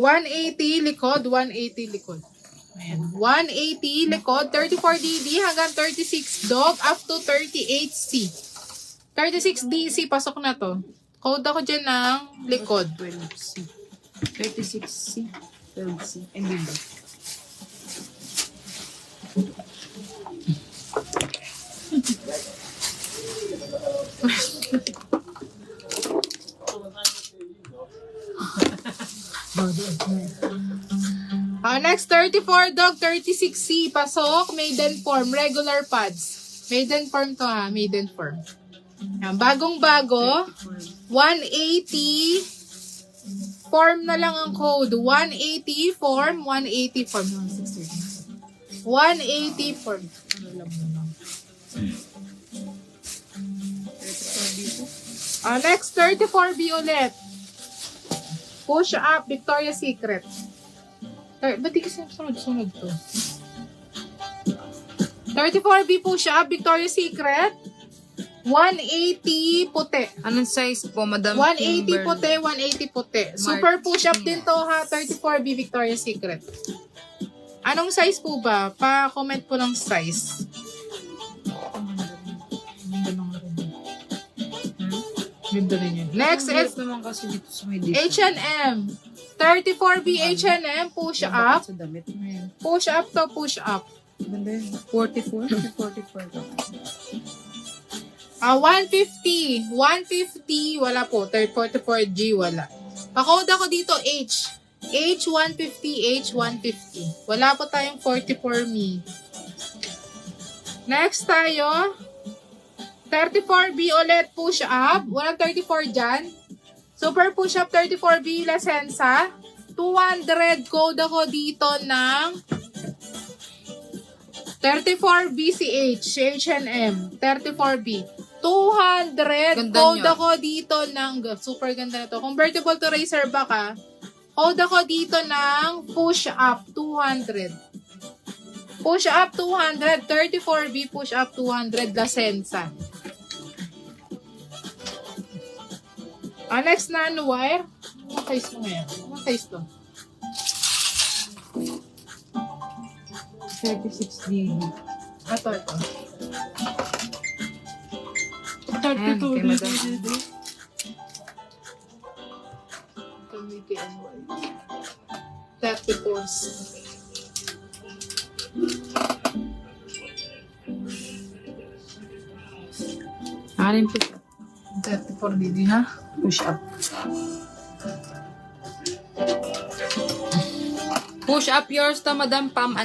180 likod, 180 likod. Ayan. 180 likod, 34DD hanggang 36 dog, up to 38C. 36DC, pasok na to. Code ako dyan ng likod. 12C. 36C. 12C. Hindi ba? Next, 34 dog, 36C. Pasok, maiden form, regular pads. Maiden form to ha, maiden form. Yan, bagong-bago, 180 form na lang ang code. 180 form, 180 form. 180 form. Next, 34B ulit. Push up, Victoria's Secret. Ba't di kasi sunod-sunod to? 34B push up, Victoria's Secret. 180 puti. Anong size po, Madam 180 Kimberly? puti, 180 puti. Super push up din to ha, 34B Victoria's Secret. Anong size po ba? Pa-comment po ng size. Ganda rin yun. Next is naman kasi dito sa may H&M. 34B H&M push up. Sa damit. Push up to push up. Ganda yun. 44? 44. 150. 150, wala po. 44G, wala. Pa-code ako dito, H. H150, H150. Wala po tayong 44 me. Next tayo. 34B ulit, push up. Walang 34 dyan. Super push up, 34B, Lasensa. 200, code ako dito ng 34BCH, H&M. 34B. 200, Ganda code niya. ako dito ng, super ganda na to. Convertible to racer back ha. Code ako dito ng push up, 200. Push up 200, 34B push up 200, Lasensa. Next na wire. Anong size mo ngayon? Anong size to? 36DD. Ito. Ayan, kay Madam. Kamiki and wire. 34. Akin po. 34DD ha? Push up. Push up yours to Madam Pam.